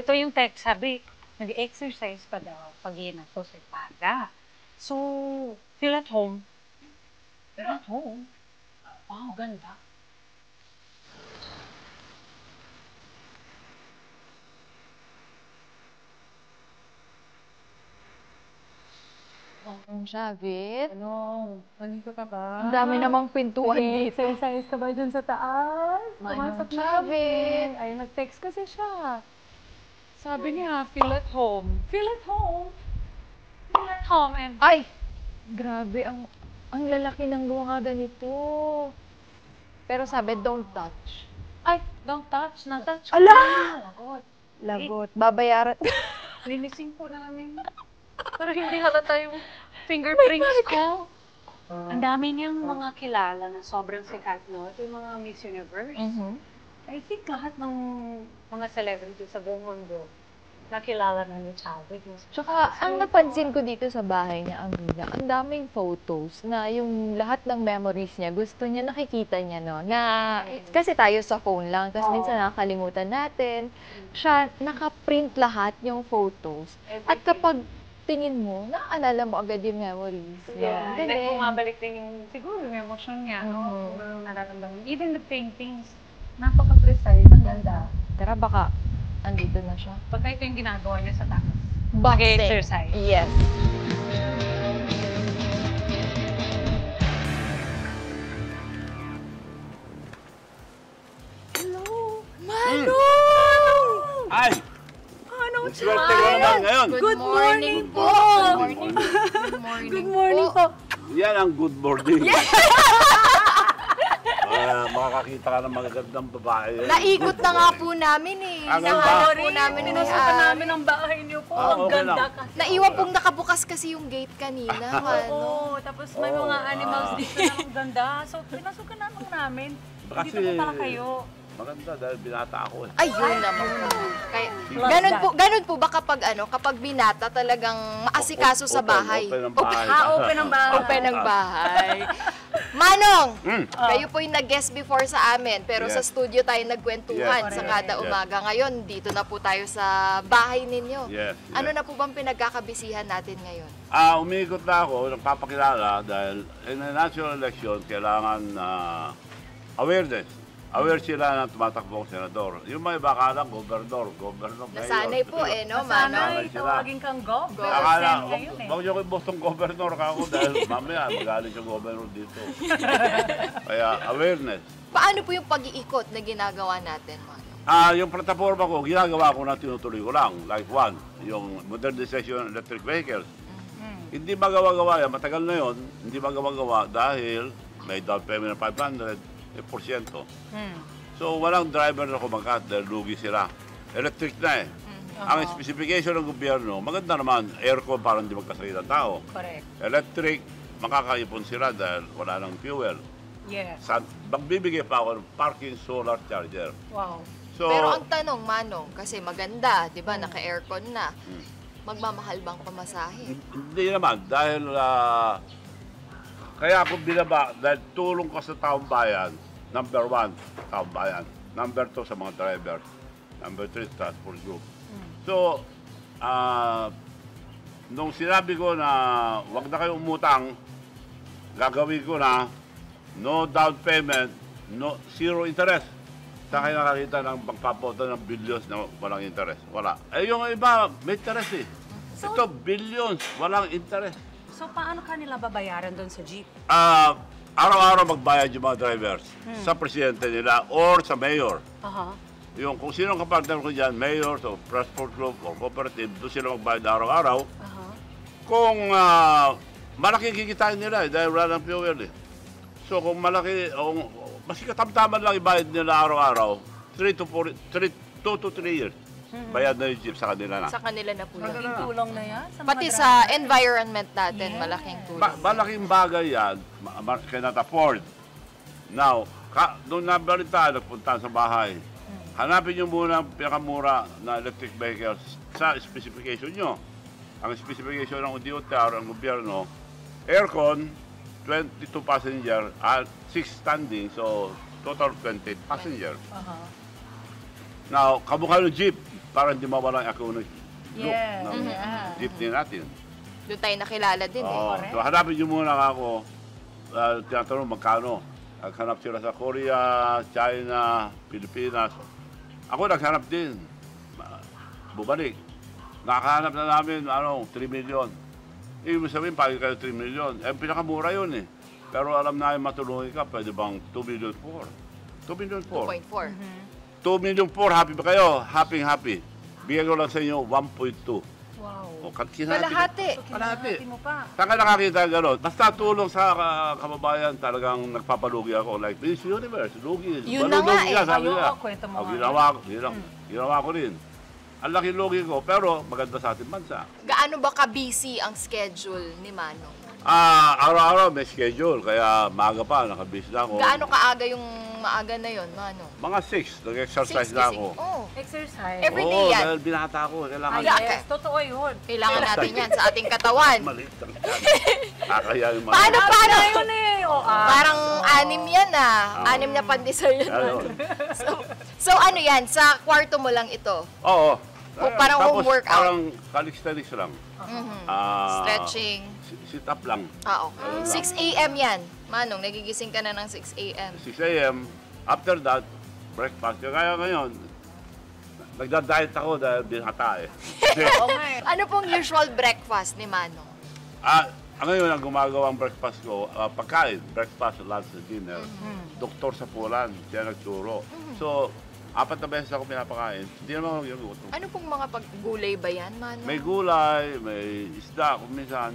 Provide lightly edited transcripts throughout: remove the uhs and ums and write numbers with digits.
ito yung text, sabi, nag-exercise pa daw pag ginagawa sa paga. So, feel at home. Feel at home? Wow, ganda. Ang Shavit. Ano? Nandito ka ba? Ang dami namang pintuan Sige, dito. exercise ka ba dyan sa taas? Pumasok na Shavit. kami. Ay, nag-text kasi siya. Sabi niya, feel at home. Feel at home. Feel at home. And Ay! Grabe, ang lalaki ng mga ganito. Pero sabi, don't touch. ay, don't touch. Na-touch ko. Ala! Lagot. Lagot. Babayaran. Linisin po namin. Pero hindi halata yung fingerprints ko. Ang dami niyang mga kilala na sobrang sikat, no? Ito yung mga Miss Universe. I think lahat ng mga celebrity sa buong mundo nakilala na ni Chavit. Tsaka, ang napansin ko dito sa bahay niya, ang daming photos na yung lahat ng memories niya, gusto niya, nakikita niya, no? Na, kasi tayo sa phone lang, tapos minsan nakakalimutan natin. Siya, nakaprint lahat yung photos. At kapag tingin mo, naaalala mo agad yung memories. Yeah. Galing. Like, bumabalik din yung, siguro, yung emotion niya, no? Kung nararamdaman. Even the paintings, napaka-precise, ang ganda. Tara, baka andito na siya. Baka ito yung ginagawa niya sa taas. Boxing. Mag-exercise. Yes. Hello! Manong! Ay! Ano, Swerte ko naman ngayon. Good morning po! Good morning po. Yan ang good morning. Makakakita ka ng magagandang babae. Naikot na nga po namin eh. Ang Nahanap ganda. po namin ni Pinasukan namin ang bahay niyo po. Ah, Ang okay ganda lang. kasi. Naiwan pong nakabukas kasi yung gate kanina. Oo, tapos may mga animals dito na ang ganda. So, pinasukan namin. Kasi Dito po pala kayo. maganda dahil binata ako eh. Ayun naman po. Kaya, Plus ganun po ba kapag binata talagang maasikaso sa bahay? Open ang bahay. Open ang bahay. Open ang bahay. Manong, Mm. kayo po yung nag-guest before sa amin, pero Yes. sa studio tayo nagkwentuhan Yes. sa kada Yes. umaga. Ngayon, dito na po tayo sa bahay ninyo. Yes, Ano yes. na po bang pinagkakabisihan natin ngayon? Umiikot na ako, nagpapakilala dahil in a national election, kailangan awareness. Aware sila na tumatakbo ang senador. Yung may baka lang, gobernador, mayor. Nasanay po eh, no, Sana Manong? tawagin kang Gov. Akala, ngayon eh. huwag niyo kayo bostong gobernador ka ako dahil mamaya magaling yung gobernador dito. Kaya awareness. Paano po yung pag-iikot na ginagawa natin, Manong? Yung plataforma ko, ginagawa ko na tinutuloy ko lang. Like one, yung modernization of electric vehicles. Hindi magawa-gawa yan, matagal na yon. Hindi magawa-gawa dahil may down payment ng 500%. So walang driver na kumagat dahil lugi sila. Electric na eh. Ang specification ng gobyerno, maganda naman, aircon para hindi magkasakit ang tao. Correct. Electric, makakaipon sila dahil wala nang fuel. Yes. Magbibigay pa ako ng parking solar charger. Wow. So, Pero ang tanong, Manong, kasi maganda, di ba, naka-aircon na. Magmamahal bang pamasahe? hindi naman, dahil kaya ako binaba, dahil tulong ko sa taong bayan, number one, taong bayan. Number two, sa mga drivers. Number three, transport group. So, nung sinabi ko na wag na kayo umutang, gagawin ko na no down payment, no zero interest. Sa kayo nakakita ng pagpapunta ng billions na walang interest. Wala. Eh yung iba, may interest eh. So- Ito, billions, walang interest. So, paano kanila babayaran doon sa jeep? Araw-araw magbayad yung mga drivers sa presidente nila or sa mayor. Aha. Yung kung sino ang kapartner ko dyan, mayor, so transport group or cooperative, doon sila magbayad araw-araw. Aha. Kung malaki kikitain nila eh, dahil wala ng fuel eh. So kung malaki, mas katamtaman lang ibayad nila araw-araw, 2 to 3 years. Bayad na yung jeep sa kanila na. Sa kanila na po yun. Malaking tulong na yan sa mga Pati driver. sa environment natin, malaking tulong. Malaking bagay yan, cannot afford. Now, doon nabalita, nagpunta sa bahay. Hanapin nyo muna ang pinakamura na electric vehicles sa specification nyo. Ang specification ng DOTR, ang gobyerno, aircon, 22 passenger, at 6 standing, so total 20 passenger. Now, kamukha ng jeep. para hindi mawala ang iconic look Yes, ng jeepney natin. Doon tayo nakilala din eh. Oo. So hanapin niyo muna ako, tinatanong magkano. Naghanap sila sa Korea, China, Pilipinas. Ako naghanap din. Bumalik. Nakahanap na namin, 3 million. Ibig sabihin, pagi kayo 3 million. Pinakamura yun eh. Pero alam na yung matulungan ka, pwede bang 2 million 4? 2 million 4. 2.4. 2 million 4, happy ba kayo? Happy. Bigyan ko lang sa inyo 1.2. Wow. Kalahati. Kalahati. Mo pa. Saan ka nakakita gano'n? Basta tulong sa kababayan, talagang nagpapalugi ako. Like Miss Universe, lugi. Yun na nga eh. Sabi niya. Kwento mo nga. Ginawa ko rin. Ang laki lugi ko, pero maganda sa ating bansa. Gaano ba ka-busy ang schedule ni Manong? Araw-araw may schedule, kaya maaga pa, nakabis na ako. Gaano kaaga yung maaga na yon, Manong? Mga 6, nag-exercise na ako. Oh. Exercise. Every day yan. Dahil binata ko. Kailangan Yes, totoo yun. Kailangan natin yan sa ating katawan. maliit lang yan. Kakaya yung mga... Paano? Yun eh. Parang 6 yan ah. 6 na pandesal yan. Ano? So ano yan? Sa kwarto mo lang ito? Oo. O parang home workout? Parang calisthenics lang. Stretching? Sit up lang. Okay. 6 a.m. yan. Manong, nagigising ka na ng 6 a.m. 6 a.m. After that, breakfast. Kaya ngayon, nagda-diet ako dahil binata eh. Ano pong usual breakfast ni Manong? Ngayon, ang gumagawang breakfast ko, pagkain, breakfast, lunch, and dinner. Doktor sa Pulan, siya nagturo. So, 4 na beses ako pinapakain. Hindi naman ako ginugutom. Ano pong mga paggulay ba yan, Manong? May gulay, may isda, kung minsan.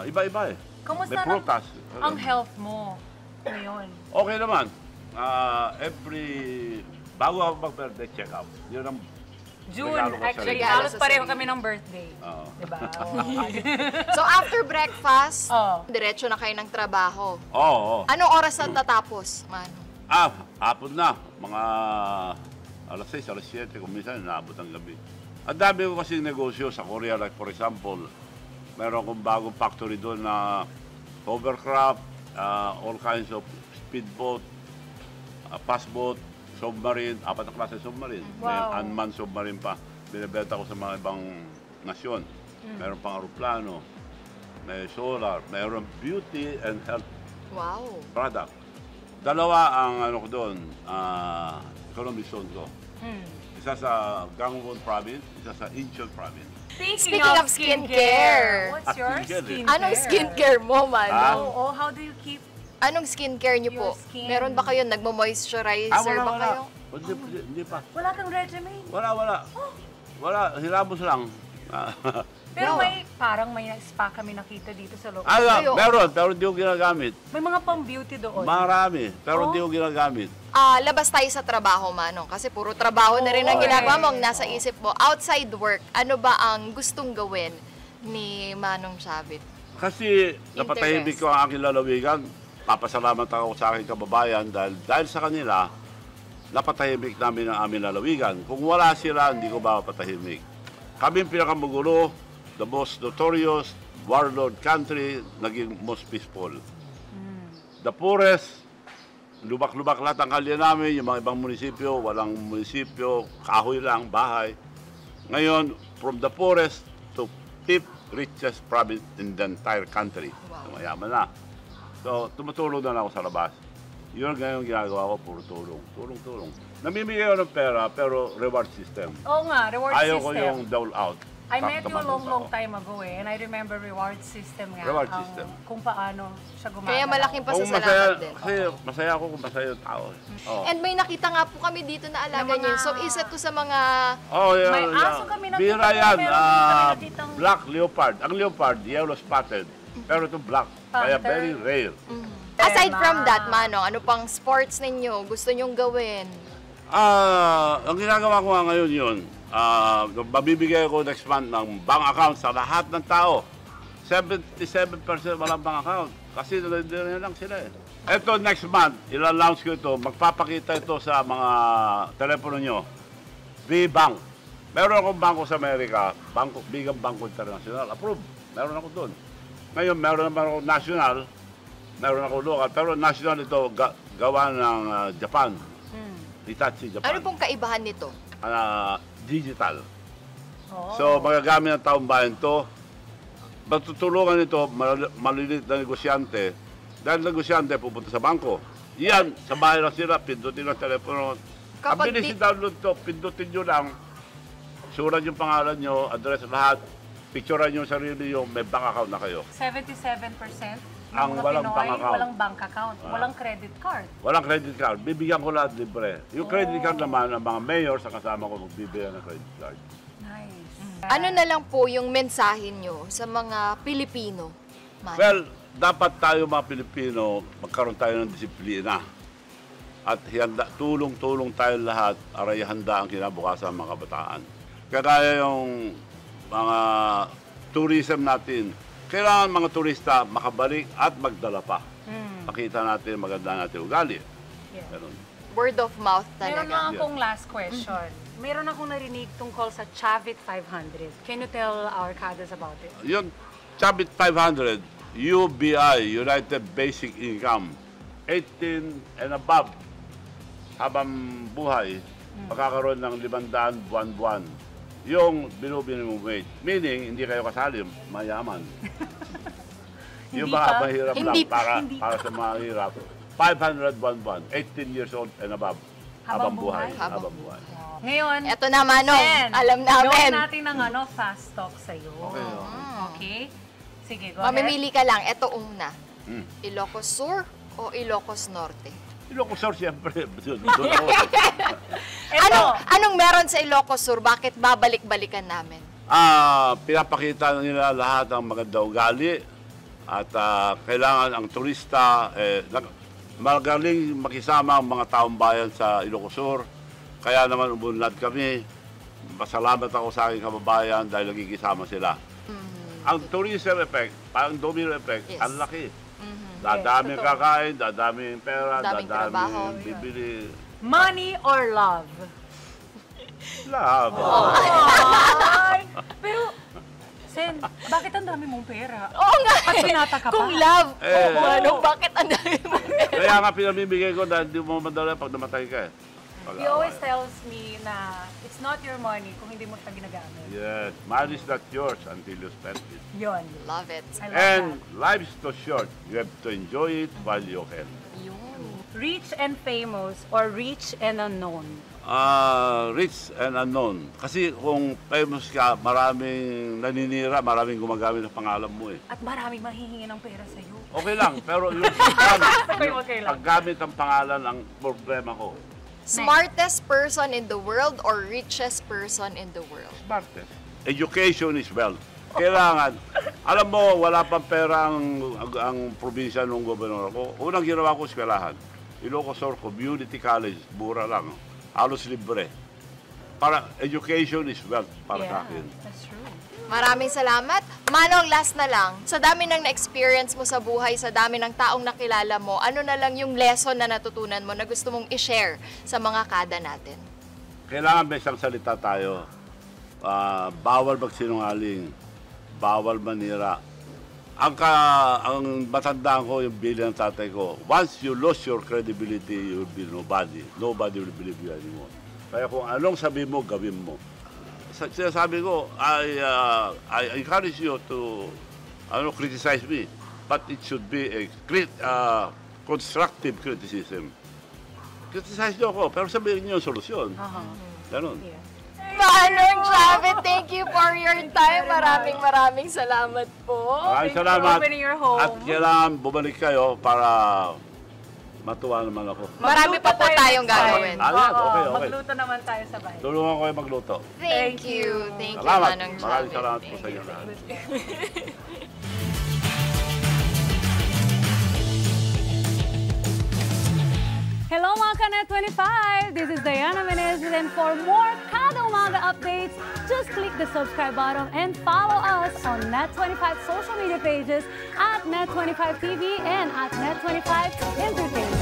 Iba-iba eh. Kamusta May prutas. ang health mo ngayon? Okay naman. Bago ako mag-birthday check-up, yun ang June, regalo ko sa actually, sarili. halos pareho kami ng birthday. Oo. Diba? So after breakfast, Oh. diretso na kayo ng trabaho. Oo. Anong oras na tatapos, Manong? Hapon na. Mga alas 6, alas 7, kung minsan naabot ang gabi. Ang dami ko kasing negosyo sa Korea. Like for example, meron akong bagong factory doon na hovercraft, all kinds of speedboat, passboat, submarine, 4 na klase submarine. May Wow. unmanned submarine pa. Binibenta ko sa mga ibang nasyon. Meron pang aeroplano, may solar, mayroon beauty and health Wow. product. Dalawa ang ano ko doon, economy zone ko. Isa sa Gangwon province, isa sa Incheon province. Speaking of skincare. What's your Skincare eh. skincare? Anong skincare mo, Manong? Oh, how do you keep Anong skincare niyo po? Your skin. Meron ba kayo? Nagmo-moisturizer ba kayo? Hindi pa. Wala kang regimen. Wala, hilamos lang. Pero may spa kami nakita dito sa loob. Meron, pero hindi ko ginagamit. May mga pang-beauty doon. Marami, pero hindi ko ginagamit. Labas tayo sa trabaho, Manong. Kasi puro trabaho na rin ang ginagawa mo. Ang nasa isip mo. Outside work, ano ba ang gustong gawin ni Manong Chavit? Kasi napatahimik ko ang aking lalawigan. Papasalamat ako sa aking kababayan dahil sa kanila, napatahimik namin ang aming lalawigan. Kung wala sila, hindi ko mapatahimik. Kami yung pinakamagulo, the most notorious warlord country, naging most peaceful. The poorest, lubak-lubak lahat ang kalye namin, yung mga ibang munisipyo, walang munisipyo, kahoy lang, bahay. Ngayon, from the poorest to fifth richest province in the entire country. Wow. Mayaman na. So, tumutulong na lang ako sa labas. Yun ngayon ginagawa ko, puro tulong. Tulong. Namimigay ako ng pera, pero reward system. Oo nga, reward Ayaw system. ko yung dole out. I met you Tumatas long ako. time ago eh, and I remember reward system nga. Reward ang system. Kung paano siya gumagalaw. Kaya malaking Kung pasasalamat din. Kasi masaya ako kung masaya yung tao. Oh. And may nakita nga po kami dito na alaga Na mga- niyo. So isa to sa mga... Yeah, May aso kami nakita Bira doon, yan, meron din kami nakitang- black leopard. Ang leopard, yellow spotted. Pero ito black, kaya Panther. very rare. Aside from that, Manong, ano pang sports ninyo gusto nyong gawin? Ang ginagawa ko nga ngayon yun, mabibigay ko next month ng bank account sa lahat ng tao. 77% walang bank account. Kasi nalindiri lang sila eh. Ito next month, ila-launch ko ito, magpapakita ito sa mga telepono nyo. B-Bank. Meron akong bangko sa Amerika, bigang bangko international, approved. Meron ako doon. Ngayon, meron naman ako national, meron ako local, pero national ito gawa ng Japan. Hitachi, Japan. Ano pong kaibahan nito? digital. So, magagamit ng taong bayan to. Matutulungan ito, maliliit na negosyante. Dahil negosyante, pupunta sa bangko. Yan, sa bahay lang sila, pindutin ang telepono. Ang bilis i-download to, pindutin nyo lang. Surat yung pangalan nyo, address lahat. Picturean nyo sarili yung may bank account na kayo. 77% Ang mga walang Pinoy, bank account. walang bank account, walang credit card. Walang credit card. Bibigyan ko lahat libre. Yung credit card naman, ang mga mayor sa kasama ko magbibigyan ng credit card. Nice. Ano na lang po yung mensahe nyo sa mga Pilipino? Manong? Well, dapat tayo mga Pilipino, magkaroon tayo ng disiplina. At tulong-tulong tayo lahat, aray handa ang kinabukasan ng mga kabataan. Kagaya yung mga tourism natin, kailangan mga turista makabalik at magdala pa. Pakita natin, maganda natin ugali. Yeah. Ganun. Word of mouth Meron talaga. lang akong last question. Meron akong narinig tungkol sa Chavit 500. Can you tell our kadas about it? Yung Chavit 500, UBI, United Basic Income, 18 and above, habang buhay, makakaroon ng 500 buwan-buwan. Yung below minimum wage. Meaning, hindi kayo kasali, mayaman. Yung mga pa? mahirap Hindi lang, para sa mga hirap. 500 buwan-buwan, 18 years old and above, habang buhay. Habang Habang buhay. Ngayon, Eto na, Manong. Sen, Alam namin. gawin natin ng fast talk sa'yo. Okay, okay. Okay? Sige, go ahead. Mamimili ka lang. Eto una. Hmm. Ilocos Sur o Ilocos Norte? Ilocos Sur, siyempre. Doon ako. Ito, Anong meron sa Ilocos Sur? Bakit babalik-balikan namin? Pinapakita nila lahat ang maganda ugali at kailangan ang turista magaling makisama ang mga taong bayan sa Ilocos Sur. Kaya naman umunlad kami. Masalamat ako sa aking kababayan dahil nagkikisama sila. Ang tourism effect, parang domino effect, Yes. ang laki. Dadami Yes, totoo. kakain, dadami yung pera, Daming trabaho. dadami bibili. money or love? Love. Ay, pero, Sen, bakit ang dami mong pera? Oo nga. At pinata ka pa? Kung love, Eh. Manong, bakit ang dami mo? Kaya nga pinamimigay ko dahil di mo madala pag namatay ka eh. He always tells me na it's not your money kung hindi mo ito ginagamit. Yes, money is not yours until you spend it. Yun. Love it. I love And that. life is too short. You have to enjoy it while you can. Yun. Rich and famous or rich and unknown? Rich and unknown. Kasi kung famous ka, maraming naninira, maraming gumagamit ng pangalan mo eh. At maraming mahihingi ng pera sa'yo. Okay lang, pero yung Okay lang. paggamit ng pangalan ang problema ko. Smartest person in the world or richest person in the world? Smartest. Education is wealth. Kailangan, alam mo, wala pang pera ang probinsya ng gobernador ko. Unang ginawa ko, eskwelahan. Ilocos Sur Community College, mura lang. Halos libre. Para education is wealth para sa akin. That's true. Maraming salamat. Manong, last na lang. Sa dami ng na-experience mo sa buhay, sa dami ng taong nakilala mo, ano na lang yung lesson na natutunan mo na gusto mong i-share sa mga kada natin? Kailangan may isang salita tayo. Bawal magsinungaling. Bawal manira. Ang matandaan ko, yung bili ng tatay ko, once you lose your credibility, you will be nobody. Nobody will believe you anymore. Kaya kung anong sabi mo, gawin mo. Sinasabi ko, I encourage you to criticize me, but it should be a constructive criticism. Criticize niyo ako, pero sabihin niyo yung solusyon. Ganun. Yeah. Manong Chavit, thank you for your time. Maraming salamat po. Maraming Thank you for salamat. opening your home. At kailangan bumalik kayo para matuwa naman ako. Marami pa po tayong next time. gagawin. Ayan, Oo, okay. Magluto naman tayo sabay. Tulungan ko kayo magluto. Thank you. Thank you, Salamat. Manong Maraming Chavit. salamat po sa inyo lahat. Hello mga Kanet 25! This is Diana Menezes, and for more Kada Umaga updates, just click the subscribe button and follow us on Net25 social media pages at Net25 TV and at Net25 Entertainment.